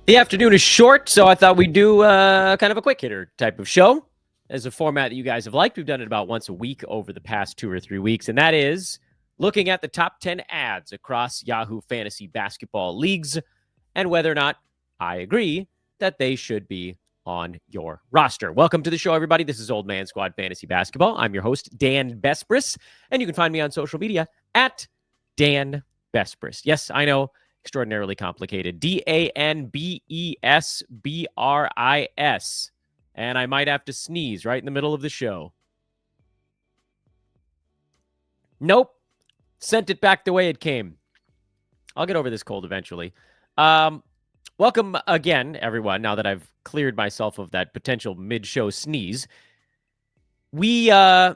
The afternoon is short, so I thought we'd do kind of a quick hitter type of show as a format that you guys have liked. We've done it about once a week over the past 2 or 3 weeks, and that is looking at the top 10 ads across Yahoo Fantasy Basketball Leagues and whether or not I agree that they should be on your roster. Welcome to the show, everybody. This is Old Man Squad Fantasy Basketball. I'm your host, Dan Besbris, and you can find me on social media at Dan Besbris. Yes, I know, extraordinarily complicated. DANBESBRIS. And I might have to sneeze right in the middle of the show. Nope. Sent it back the way it came. I'll get over this cold eventually. Welcome again, everyone, now that I've cleared myself of that potential mid-show sneeze. We, I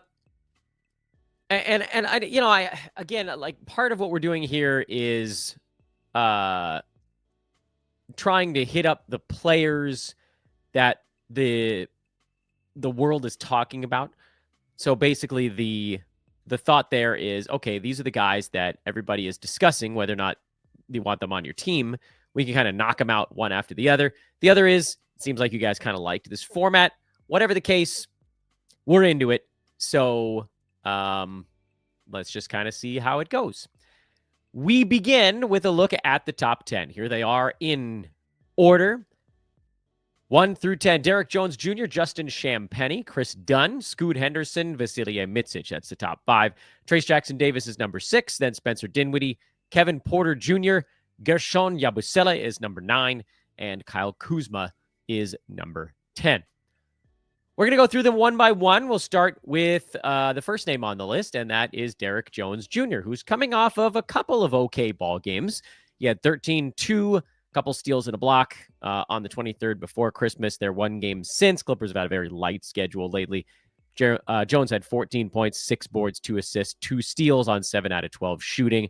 again, like, part of what we're doing here is trying to hit up the players that the world is talking about. So basically the thought there is, okay, these are the guys that everybody is discussing whether or not you want them on your team. We can kind of knock them out one after the other. The other is, it seems like you guys kind of liked this format. Whatever the case, we're into it. So let's just kind of see how it goes. We begin with a look at the top 10. Here they are in order. 1 through 10, Derrick Jones Jr., Justin Champagnie, Kris Dunn, Scoot Henderson, Vassilis Micic. That's the top 5. Trayce Jackson-Davis is number 6. Then Spencer Dinwiddie, Kevin Porter Jr., Guerschon Yabusele is number 9. And Kyle Kuzma is number 10. We're going to go through them one by one. We'll start with the first name on the list, and that is Derrick Jones Jr., who's coming off of a couple of okay ball games. He had 13-2, a couple steals and a block on the 23rd before Christmas. Their one game since. Clippers have had a very light schedule lately. Jones had 14 points, 6 boards, 2 assists, 2 steals on 7 out of 12 shooting.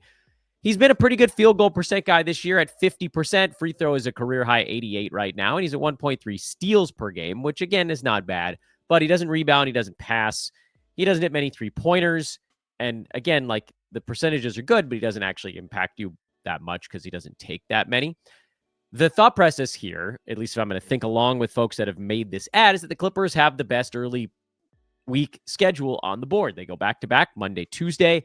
He's been a pretty good field goal percent guy this year at 50%. Free throw is a career high 88 right now, and he's at 1.3 steals per game, which again is not bad. But he doesn't rebound, he doesn't pass, he doesn't hit many 3-pointers. And again, like, the percentages are good, but he doesn't actually impact you that much because he doesn't take that many. The thought process here, at least if I'm going to think along with folks that have made this ad, is that the Clippers have the best early week schedule on the board. They go back-to-back, Monday, Tuesday,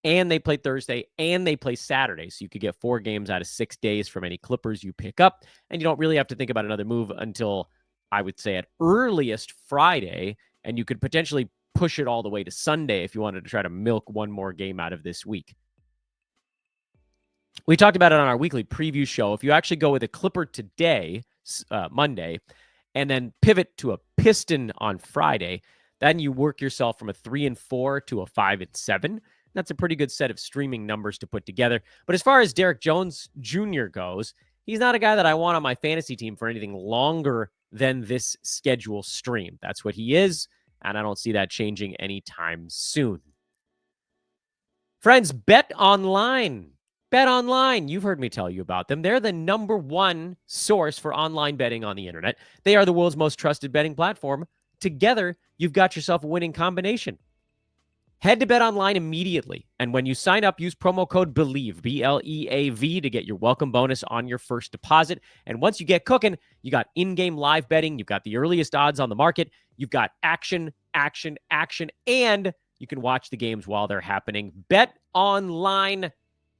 and they play Thursday, and they play Saturday. So you could get 4 games out of 6 days from any Clippers you pick up, and you don't really have to think about another move until, I would say, at earliest Friday, and you could potentially push it all the way to Sunday if you wanted to try to milk one more game out of this week. We talked about it on our weekly preview show. If you actually go with a Clipper today, Monday, and then pivot to a Piston on Friday, then you work yourself from a 3-4 to a 5-7. That's a pretty good set of streaming numbers to put together. But as far as Derrick Jones Jr. goes, he's not a guy that I want on my fantasy team for anything longer than this schedule stream. That's what he is, and I don't see that changing anytime soon. Friends, BetOnline. BetOnline, you've heard me tell you about them. They're the number 1 source for online betting on the internet. They are the world's most trusted betting platform. Together, you've got yourself a winning combination. Head to BetOnline immediately, and when you sign up, use promo code BELIEVE, BLEAV, to get your welcome bonus on your first deposit. And once you get cooking, you got in-game live betting, you've got the earliest odds on the market, you've got action, and you can watch the games while they're happening. BetOnline.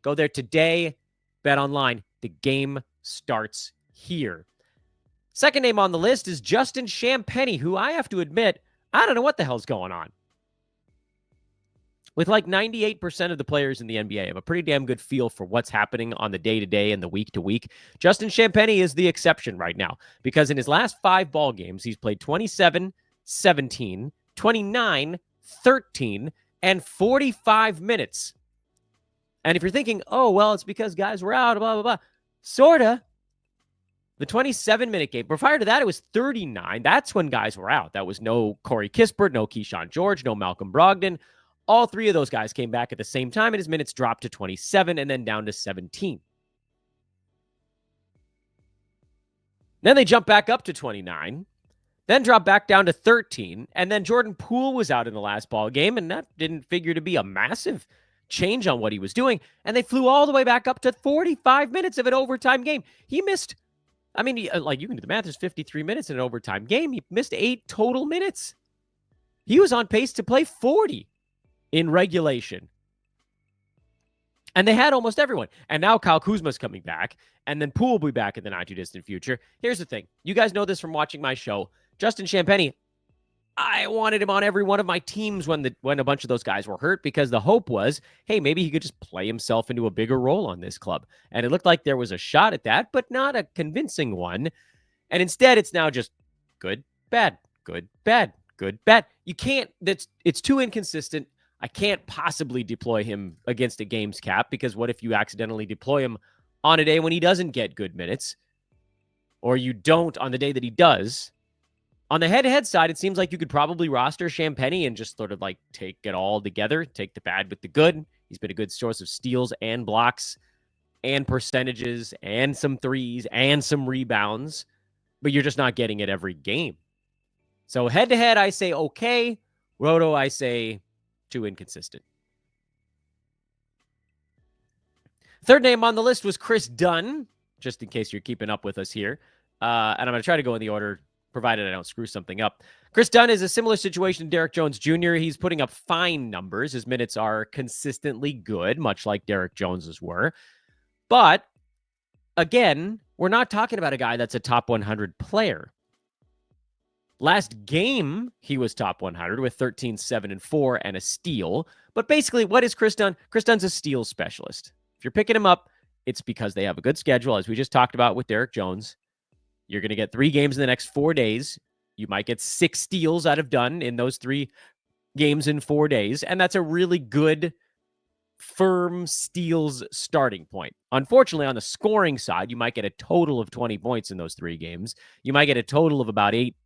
Go there today. BetOnline. The game starts here. Second name on the list is Justin Champagnie, who I have to admit, I don't know what the hell's going on. With like 98% of the players in the NBA, I have a pretty damn good feel for what's happening on the day-to-day and the week-to-week. Justin Champagnie is the exception right now because in his last 5 ball games, he's played 27, 17, 29, 13, and 45 minutes. And if you're thinking, oh, well, it's because guys were out, blah, blah, blah. Sorta. The 27-minute game, but prior to that, it was 39. That's when guys were out. That was no Corey Kispert, no Keyshawn George, no Malcolm Brogdon. All 3 of those guys came back at the same time, and his minutes dropped to 27 and then down to 17. Then they jumped back up to 29, then dropped back down to 13, and then Jordan Poole was out in the last ball game, and that didn't figure to be a massive change on what he was doing, and they flew all the way back up to 45 minutes of an overtime game. He missed I mean, like, you can do the math. There's 53 minutes in an overtime game. He missed 8 total minutes. He was on pace to play 40 in regulation. And they had almost everyone. And now Kyle Kuzma's coming back, and then Poole will be back in the not-too-distant future. Here's the thing. You guys know this from watching my show. Justin Champagnie, I wanted him on every one of my teams when a bunch of those guys were hurt, because the hope was, hey, maybe he could just play himself into a bigger role on this club. And it looked like there was a shot at that, but not a convincing one. And instead, it's now just good, bad, good, bad, good, bad. You can't, it's too inconsistent. I can't possibly deploy him against a games cap, because what if you accidentally deploy him on a day when he doesn't get good minutes, or you don't on the day that he does? On the head-to-head side, it seems like you could probably roster Champagnie and just sort of like take it all together, take the bad with the good. He's been a good source of steals and blocks and percentages and some threes and some rebounds, but you're just not getting it every game. So head-to-head, I say okay. Roto, I say too inconsistent. Third name on the list was Kris Dunn, just in case you're keeping up with us here. And I'm going to try to go in the order, provided I don't screw something up. Kris Dunn is a similar situation to Derrick Jones Jr. He's putting up fine numbers. His minutes are consistently good, much like Derrick Jones's were. But, again, we're not talking about a guy that's a top 100 player. Last game, he was top 100 with 13, 7, and 4 and a steal. But basically, what is Kris Dunn? Kris Dunn's a steal specialist. If you're picking him up, it's because they have a good schedule, as we just talked about with Derrick Jones. You're going to get 3 games in the next 4 days. You might get 6 steals out of Dunn in those 3 games in 4 days. And that's a really good, firm steals starting point. Unfortunately, on the scoring side, you might get a total of 20 points in those 3 games. You might get a total of about 8,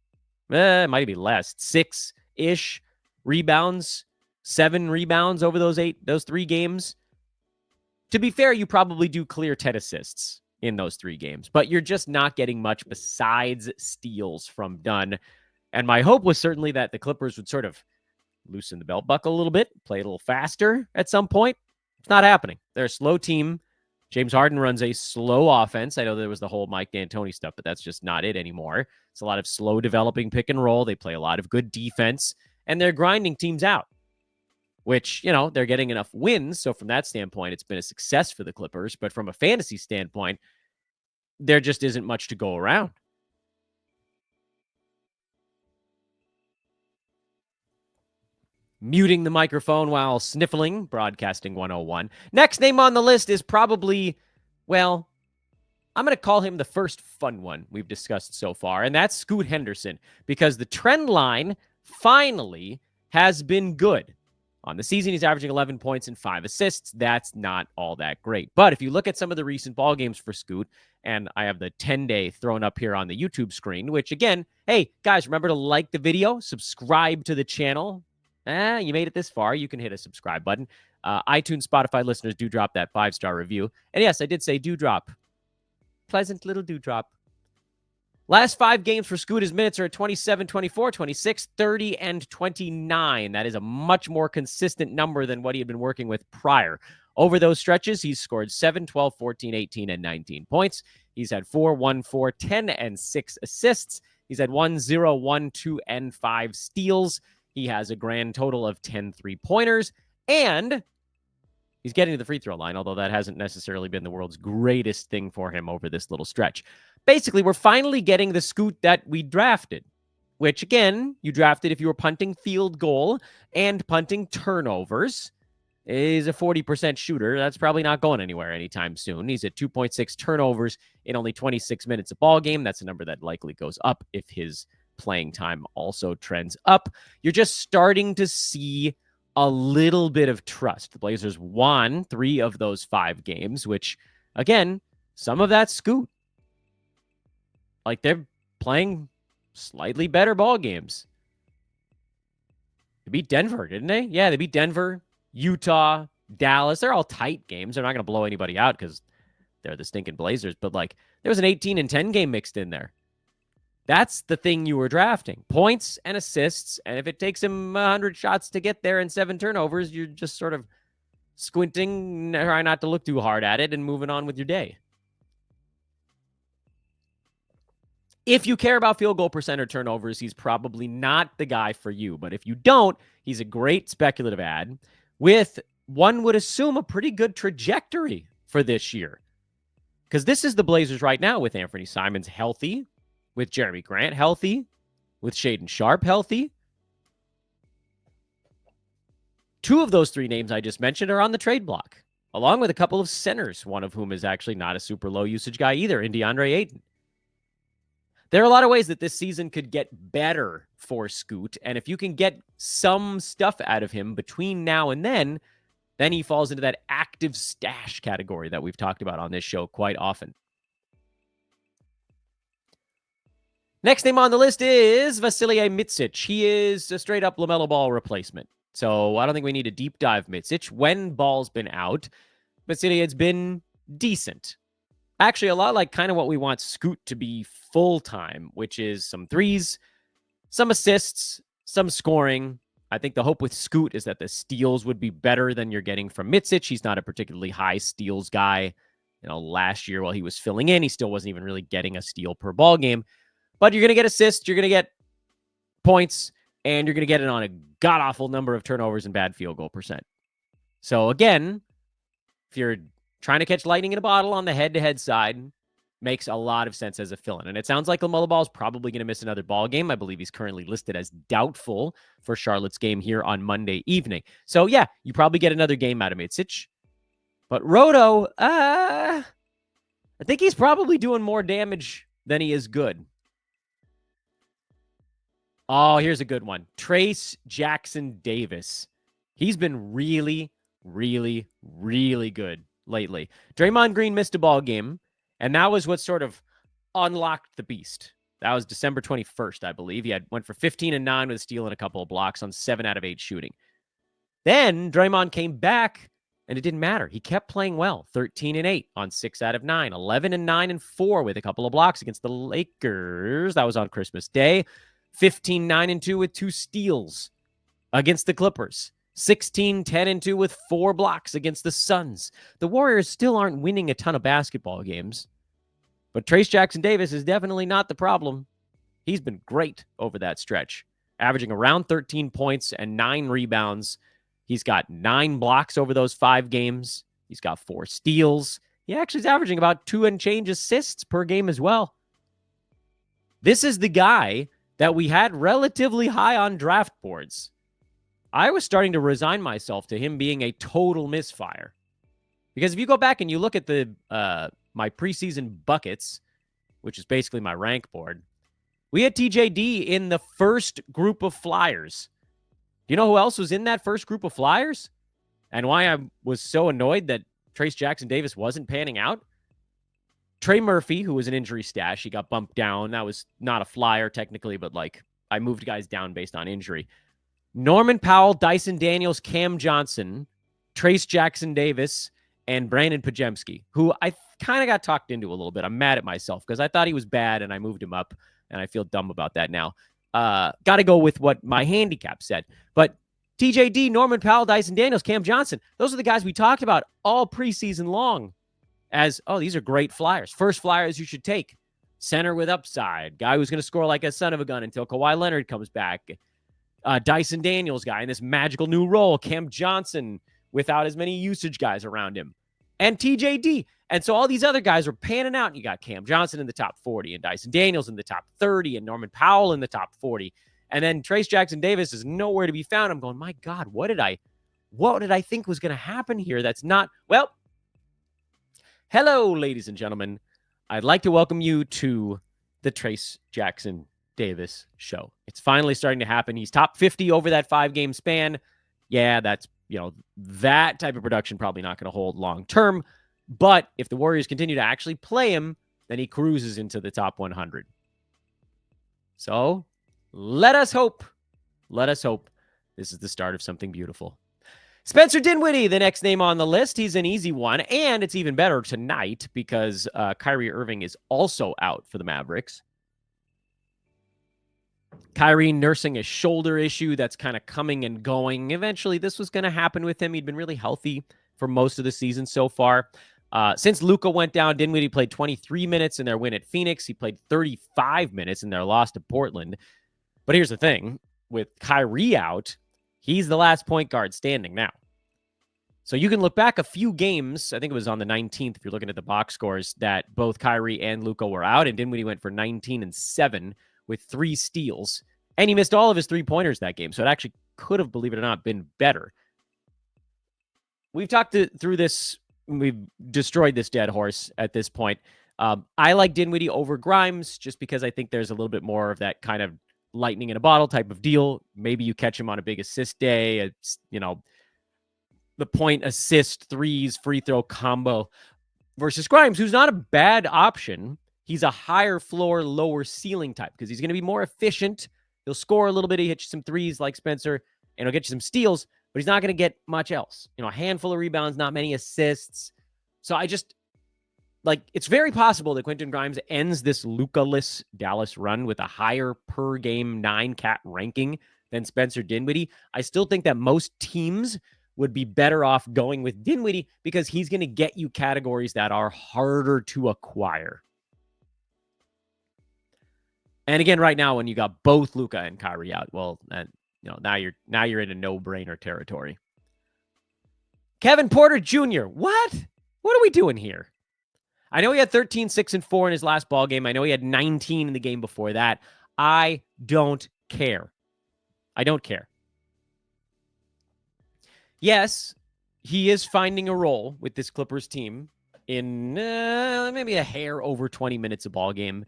it might be less, 6-ish rebounds, 7 rebounds over those 3 games. To be fair, you probably do clear 10 assists in those 3 games, but you're just not getting much besides steals from Dunn. And my hope was certainly that the Clippers would sort of loosen the belt buckle a little bit, play a little faster at some point. It's not happening. They're a slow team. James Harden runs a slow offense. I know there was the whole Mike D'Antoni stuff, but that's just not it anymore. It's a lot of slow developing pick and roll. They play a lot of good defense, and they're grinding teams out, which, they're getting enough wins. So from that standpoint, it's been a success for the Clippers. But from a fantasy standpoint, there just isn't much to go around. Muting the microphone while sniffling, broadcasting 101. Next name on the list is probably, well, I'm going to call him the first fun one we've discussed so far, and that's Scoot Henderson, because the trend line finally has been good. On the season, he's averaging 11 points and 5 assists. That's not all that great. But if you look at some of the recent ball games for Scoot, and I have the 10-day thrown up here on the YouTube screen, which, again, hey, guys, remember to like the video, subscribe to the channel. You made it this far, you can hit a subscribe button. iTunes, Spotify listeners do drop that 5-star review. And yes, I did say do drop. Pleasant little dewdrop. Last 5 games for Scoot, his minutes are at 27, 24, 26, 30, and 29. That is a much more consistent number than what he had been working with prior. Over those stretches, he's scored 7, 12, 14, 18, and 19 points. He's had 4, 1, 4, 10, and 6 assists. He's had 1, 0, 1, 2, and 5 steals. He has a grand total of 10 3-pointers. And he's getting to the free throw line, although that hasn't necessarily been the world's greatest thing for him over this little stretch. Basically, we're finally getting the Scoot that we drafted, which, again, you drafted if you were punting field goal and punting turnovers. He's a 40% shooter. That's probably not going anywhere anytime soon. He's at 2.6 turnovers in only 26 minutes a ball game. That's a number that likely goes up if his playing time also trends up. You're just starting to see a little bit of trust. The Blazers won 3 of those 5 games, which, again, some of that's Scoot. Like, they're playing slightly better ball games. They beat Denver, didn't they? Yeah, they beat Denver, Utah, Dallas. They're all tight games. They're not going to blow anybody out because they're the stinking Blazers. But, like, there was an 18-10 game mixed in there. That's the thing you were drafting. Points and assists. And if it takes him 100 shots to get there and 7 turnovers, you're just sort of squinting, trying not to look too hard at it and moving on with your day. If you care about field goal percent or turnovers, he's probably not the guy for you. But if you don't, he's a great speculative ad with, one would assume, a pretty good trajectory for this year. Because this is the Blazers right now with Anthony Simons healthy, with Jeremy Grant healthy, with Shaedon Sharpe healthy. Two of those three names I just mentioned are on the trade block, along with a couple of centers, one of whom is actually not a super low usage guy either, in DeAndre Ayton. There are a lot of ways that this season could get better for Scoot, and if you can get some stuff out of him between now and then he falls into that active stash category that we've talked about on this show quite often. Next name on the list is Vassilis Micic. He is a straight-up LaMelo Ball replacement. So I don't think we need a deep dive Micic. When Ball's been out, Vassilis has been decent. Actually, a lot like kind of what we want Scoot to be full-time, which is some threes, some assists, some scoring. I think the hope with Scoot is that the steals would be better than you're getting from Micic. He's not a particularly high steals guy. Last year while he was filling in, he still wasn't even really getting a steal per ball game. But you're going to get assists, you're going to get points, and you're going to get it on a god-awful number of turnovers and bad field goal percent. So again, if you're trying to catch lightning in a bottle on the head-to-head side, makes a lot of sense as a fill-in. And it sounds like LaMelo Ball is probably going to miss another ball game. I believe he's currently listed as doubtful for Charlotte's game here on Monday evening. So yeah, you probably get another game out of Micic. But Roto, I think he's probably doing more damage than he is good. Oh, here's a good one. Trayce Jackson-Davis. He's been really, really, really good lately. Draymond Green missed a ball game, and that was what sort of unlocked the beast. That was December 21st, I believe. He went for 15 and 9 with a steal and a couple of blocks on 7 out of 8 shooting. Then Draymond came back, and it didn't matter. He kept playing well. 13 and 8 on 6 out of 9. 11 and 9 and 4 with a couple of blocks against the Lakers. That was on Christmas Day. 15, 9 and 2 with 2 steals against the Clippers. 16, 10 and 2 with 4 blocks against the Suns. The Warriors still aren't winning a ton of basketball games, but Trayce Jackson-Davis is definitely not the problem. He's been great over that stretch, averaging around 13 points and 9 rebounds. He's got 9 blocks over those 5 games. He's got 4 steals. He actually is averaging about 2 and change assists per game as well. This is the guy that we had relatively high on draft boards. I was starting to resign myself to him being a total misfire. Because if you go back and you look at the my preseason buckets, which is basically my rank board, we had TJD in the first group of Flyers. Do you know who else was in that first group of Flyers? And why I was so annoyed that Trayce Jackson-Davis wasn't panning out? Trey Murphy, who was an injury stash, he got bumped down. That was not a Flyer technically, but I moved guys down based on injury. Norman Powell, Dyson Daniels, Cam Johnson, Trayce Jackson-Davis, and Brandon Pajemski, who I kind of got talked into a little bit. I'm mad at myself because I thought he was bad and I moved him up, and I feel dumb about that now. Got to go with what my handicap said. But TJD, Norman Powell, Dyson Daniels, Cam Johnson, those are the guys we talked about all preseason long as, oh, these are great Flyers. First Flyers you should take. Center with upside. Guy who's going to score like a son of a gun until Kawhi Leonard comes back. Dyson Daniels guy in this magical new role. Cam Johnson without as many usage guys around him. And TJD. And so all these other guys are panning out. And you got Cam Johnson in the top 40 and Dyson Daniels in the top 30 and Norman Powell in the top 40. And then Trayce Jackson-Davis is nowhere to be found. I'm going, my God, what did I think was going to happen here? That's not, well, hello, ladies and gentlemen. I'd like to welcome you to the Trayce Jackson-Davis show. It's finally starting to happen. He's top 50 over that 5-game span. Yeah, that's, that type of production probably not going to hold long term. But if the Warriors continue to actually play him, then he cruises into the top 100. So let us hope. Let us hope this is the start of something beautiful. Spencer Dinwiddie, the next name on the list. He's an easy one, and it's even better tonight because Kyrie Irving is also out for the Mavericks. Kyrie nursing a shoulder issue that's kind of coming and going. Eventually, this was going to happen with him. He'd been really healthy for most of the season so far. Since Luka went down, Dinwiddie played 23 minutes in their win at Phoenix. He played 35 minutes in their loss to Portland. But here's the thing. With Kyrie out, he's the last point guard standing now. So you can look back a few games. I think it was on the 19th, if you're looking at the box scores, that both Kyrie and Luka were out. And Dinwiddie went for 19 and 7 with 3 steals. And he missed all of his 3-pointers that game. So it actually could have, believe it or not, been better. We've talked through this. We've destroyed this dead horse at this point. I like Dinwiddie over Grimes just because I think there's a little bit more of that kind of lightning in a bottle type of deal. Maybe you catch him on a big assist day. It's, the point, assist, threes, free throw combo versus Grimes, who's not a bad option. He's a higher floor, lower ceiling type because he's going to be more efficient. He'll score a little bit. He hits you some threes like Spencer, and he'll get you some steals, but he's not going to get much else. A handful of rebounds, not many assists. So I just, it's very possible that Quentin Grimes ends this Luka-less Dallas run with a higher per game 9-cat ranking than Spencer Dinwiddie. I still think that most teams would be better off going with Dinwiddie because he's going to get you categories that are harder to acquire. And again, right now, when you got both Luka and Kyrie out, well, now you're in a no-brainer territory. Kevin Porter Jr. What are we doing here? I know he had 13, 6, and 4 in his last ball game. I know he had 19 in the game before that. I don't care. I don't care. Yes, he is finding a role with this Clippers team in maybe a hair over 20 minutes a ball game.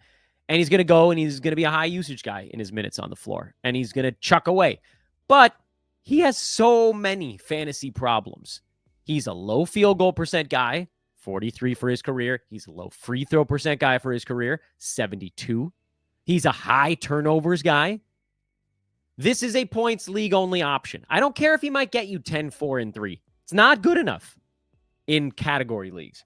And he's going to go and he's going to be a high usage guy in his minutes on the floor. And he's going to chuck away. But he has so many fantasy problems. He's a low field goal percent guy, 43 for his career. He's a low free throw percent guy for his career, 72. He's a high turnovers guy. This is a points league only option. I don't care if he might get you 10, 4, and 3. It's not good enough in category leagues.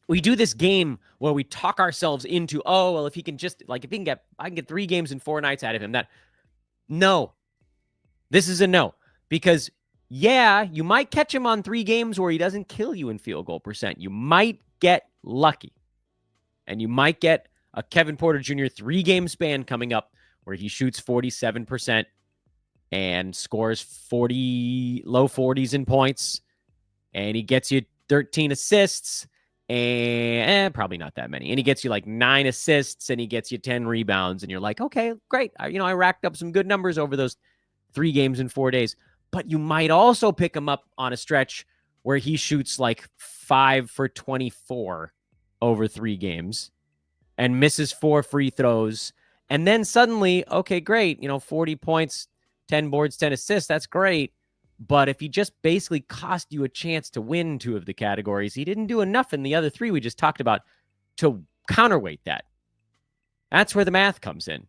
We do this game where we talk ourselves into, if he can just, I can get 3 games and 4 nights out of him. No. This is a no. Because, you might catch him on 3 games where he doesn't kill you in field goal percent. You might get lucky. And you might get a Kevin Porter Jr. 3-game span coming up where he shoots 47% and scores low 40s in points. And he gets you 13 assists. And probably not that many. And he gets you 9 assists and he gets you 10 rebounds. And you're like, okay, great. I racked up some good numbers over those 3 games in 4 days. But you might also pick him up on a stretch where he shoots 5 for 24 over 3 games and misses 4 free throws. And then suddenly, okay, great. 40 points, 10 boards, 10 assists. That's great. But if he just basically cost you a chance to win 2 of the categories, he didn't do enough in the other 3 we just talked about to counterweight that. That's where the math comes in.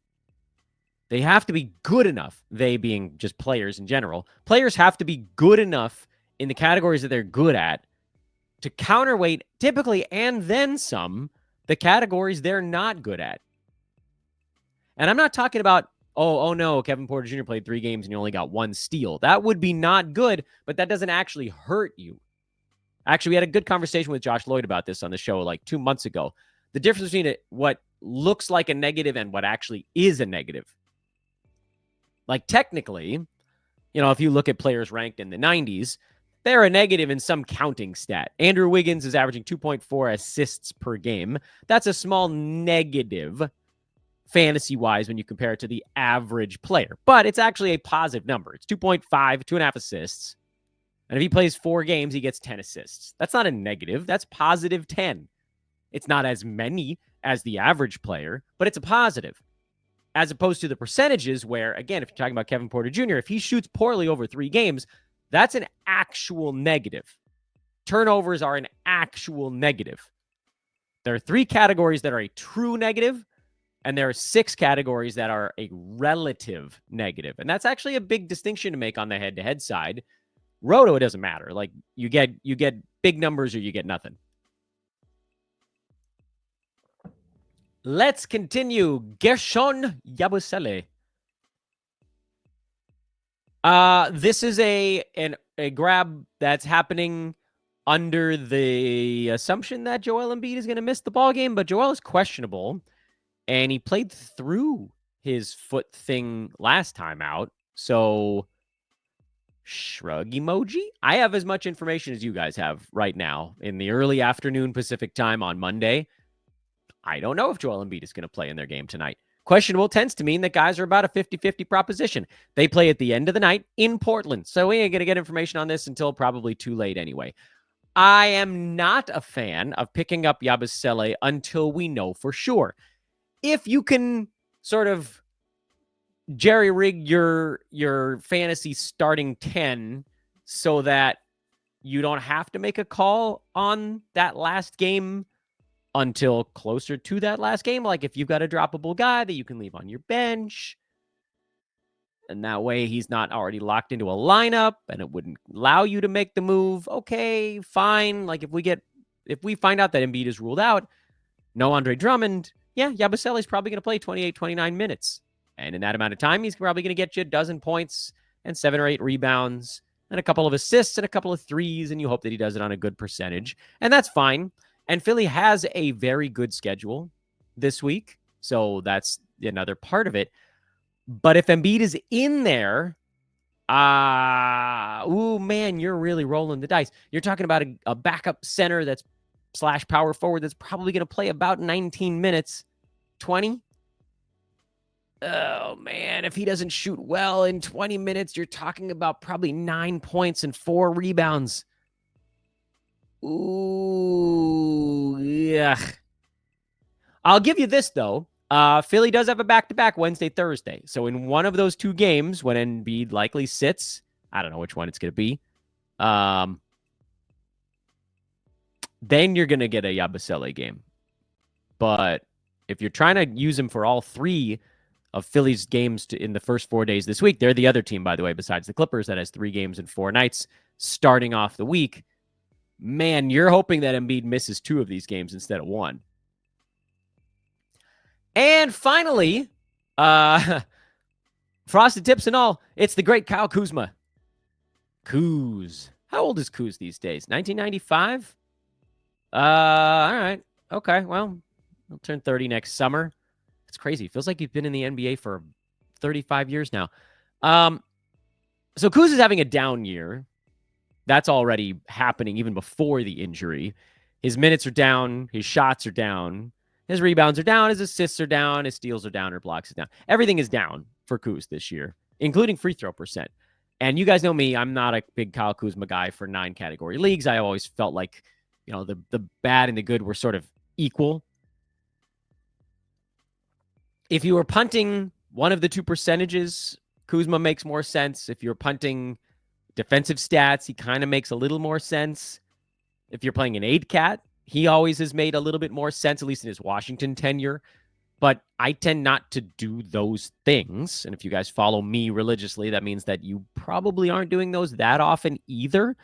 They have to be good enough, they being just players in general. Players have to be good enough in the categories that they're good at to counterweight typically and then some the categories they're not good at. And I'm not talking about, oh no, Kevin Porter Jr. played 3 games and you only got 1 steal. That would be not good, but that doesn't actually hurt you. Actually, we had a good conversation with Josh Lloyd about this on the show 2 months ago. The difference between what looks like a negative and what actually is a negative. Technically, if you look at players ranked in the 90s, they're a negative in some counting stat. Andrew Wiggins is averaging 2.4 assists per game. That's a small negative fantasy-wise when you compare it to the average player. But it's actually a positive number. It's 2.5, 2.5 assists. And if he plays 4 games, he gets 10 assists. That's not a negative. That's positive 10. It's not as many as the average player, but it's a positive. As opposed to the percentages where, again, if you're talking about Kevin Porter Jr., if he shoots poorly over 3 games, that's an actual negative. Turnovers are an actual negative. There are 3 categories that are a true negative, and there are 6 categories that are a relative negative. And that's actually a big distinction to make on the head-to-head side. Roto, it doesn't matter. You get big numbers or you get nothing. Let's continue. Guerschon Yabusele. This is a grab that's happening under the assumption that Joel Embiid is going to miss the ball game, but Joel is questionable, and he played through his foot thing last time out. So shrug emoji. I have as much information as you guys have right now in the early afternoon Pacific time on Monday. I don't know if Joel Embiid is going to play in their game tonight. Questionable tends to mean that guys are about a 50-50 proposition. They play at the end of the night in Portland. So we ain't going to get information on this until probably too late anyway. I am not a fan of picking up Yabusele until we know for sure. If you can sort of jerry-rig your fantasy starting 10 so that you don't have to make a call on that last game until closer to that last game. Like if you've got a droppable guy that you can leave on your bench, and that way he's not already locked into a lineup and it wouldn't allow you to make the move. Okay, fine. Like if we find out that Embiid is ruled out, no Andre Drummond, yeah, Yabusele is probably going to play 28, 29 minutes. And in that amount of time, he's probably going to get you a dozen points and 7 or 8 rebounds and a couple of assists and a couple of threes, and you hope that he does it on a good percentage. And that's fine. And Philly has a very good schedule this week, so that's another part of it. But if Embiid is in there, ooh, man, you're really rolling the dice. You're talking about a backup center that's / power forward that's probably going to play about 19 minutes, 20. Oh, man, if he doesn't shoot well in 20 minutes, you're talking about probably 9 points and 4 rebounds. Ooh, yeah. I'll give you this, though. Philly does have a back-to-back Wednesday, Thursday. So in one of those 2 games, when Embiid likely sits, I don't know which one it's going to be, then you're going to get a Yabusele game. But if you're trying to use him for all 3 of Philly's games in the first 4 days this week, they're the other team, by the way, besides the Clippers, that has 3 games in 4 nights starting off the week. Man, you're hoping that Embiid misses 2 of these games instead of 1. And finally, frosted tips and all, it's the great Kyle Kuzma. Kuz. How old is Kuz these days? 1995? All right. Okay, well, he'll turn 30 next summer. It's crazy. It feels like he's been in the NBA for 35 years now. So Kuz is having a down year. That's already happening even before the injury. His minutes are down. His shots are down. His rebounds are down. His assists are down. His steals are down. Or blocks are down. Everything is down for Kuz this year, including free throw percent. And you guys know me. I'm not a big Kyle Kuzma guy for 9 category leagues. I always felt like, the bad and the good were sort of equal. If you were punting one of the 2 percentages, Kuzma makes more sense. If you're punting defensive stats, he kind of makes a little more sense. If you're playing an 8-cat, he always has made a little bit more sense, at least in his Washington tenure. But I tend not to do those things. And if you guys follow me religiously, that means that you probably aren't doing those that often either.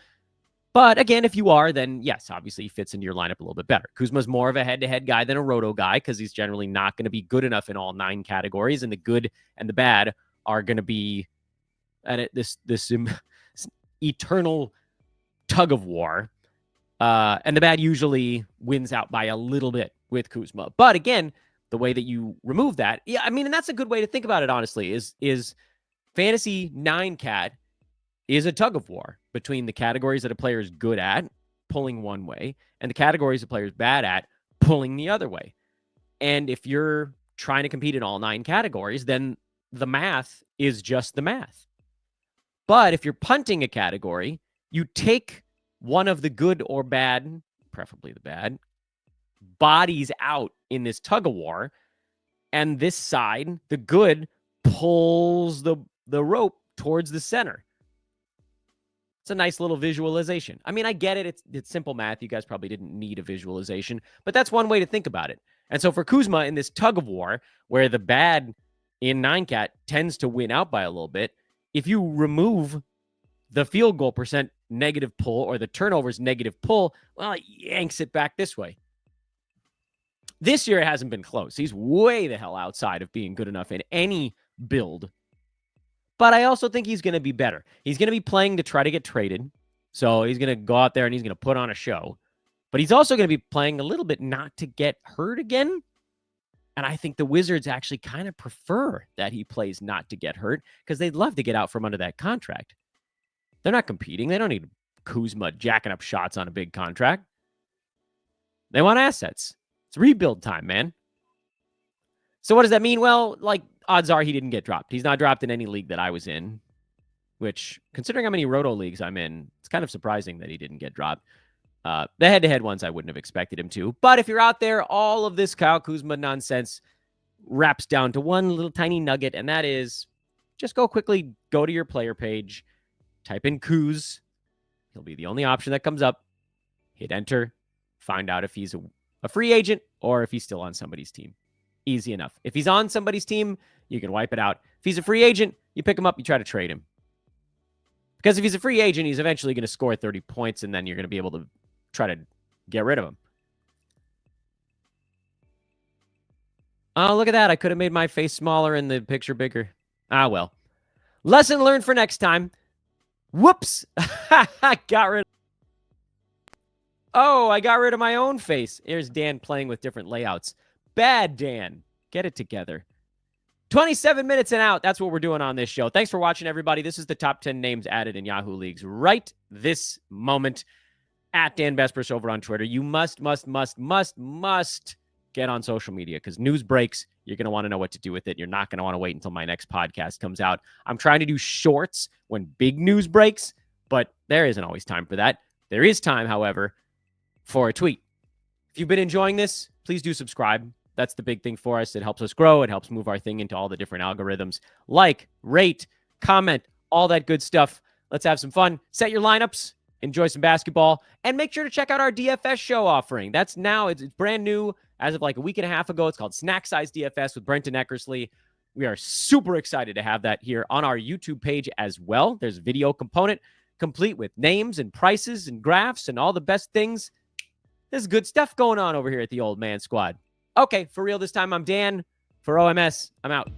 But again, if you are, then yes, obviously he fits into your lineup a little bit better. Kuzma's more of a head-to-head guy than a roto guy because he's generally not going to be good enough in all 9 categories. And the good and the bad are going to be at this eternal tug of war. And the bad usually wins out by a little bit with Kuzma. But again, the way that you remove that, yeah, I mean, and that's a good way to think about it, honestly, is fantasy 9-cat is a tug of war between the categories that a player is good at, pulling one way, and the categories a player is bad at, pulling the other way. And if you're trying to compete in all 9 categories, then the math is just the math. But if you're punting a category, you take one of the good or bad, preferably the bad, bodies out in this tug of war, and this side, the good, pulls the rope towards the center. It's a nice little visualization. I mean, I get it. It's simple math. You guys probably didn't need a visualization, but that's one way to think about it. And so for Kuzma in this tug of war, where the bad in 9-cat tends to win out by a little bit, if you remove the field goal percent negative pull or the turnovers negative pull, well, it yanks it back this way. This year, it hasn't been close. He's way the hell outside of being good enough in any build. But I also think he's going to be better. He's going to be playing to try to get traded. So he's going to go out there and he's going to put on a show. But he's also going to be playing a little bit not to get hurt again. And I think the Wizards actually kind of prefer that he plays not to get hurt because they'd love to get out from under that contract. They're not competing. They don't need Kuzma jacking up shots on a big contract. They want assets. It's rebuild time, man. So what does that mean? Well, like, odds are he didn't get dropped. He's not dropped in any league that I was in, which, considering how many roto leagues I'm in, it's kind of surprising that he didn't get dropped. The head-to-head ones, I wouldn't have expected him to. But if you're out there, all of this Kyle Kuzma nonsense wraps down to one little tiny nugget, and that is just go to your player page, type in Kuz. He'll be the only option that comes up. Hit enter. Find out if he's a free agent or if he's still on somebody's team. Easy enough. If he's on somebody's team, you can wipe it out. If he's a free agent, you pick him up, you try to trade him. Because if he's a free agent, he's eventually going to score 30 points, and then you're going to be able to try to get rid of him. Oh, look at that. I could have made my face smaller and the picture bigger. Ah, well. Lesson learned for next time. Whoops. I got rid of my own face. Here's Dan playing with different layouts. Bad Dan. Get it together. 27 minutes and out. That's what we're doing on this show. Thanks for watching, everybody. This is the top 10 names added in Yahoo Leagues right this moment. At Dan Vespers over on Twitter. You must get on social media because news breaks. You're going to want to know what to do with it. You're not going to want to wait until my next podcast comes out. I'm trying to do shorts when big news breaks, but there isn't always time for that. There is time, however, for a tweet. If you've been enjoying this, please do subscribe. That's the big thing for us. It helps us grow. It helps move our thing into all the different algorithms. Like, rate, comment, all that good stuff. Let's have some fun. Set your lineups. Enjoy some basketball, and make sure to check out our DFS show offering. That's now, it's brand new as of like a week and a half ago. It's called Snack Size DFS with Brenton Eckersley. We are super excited to have that here on our YouTube page as well. There's a video component complete with names and prices and graphs and all the best things. There's good stuff going on over here at the Old Man Squad. Okay, for real this time, I'm Dan. For OMS, I'm out.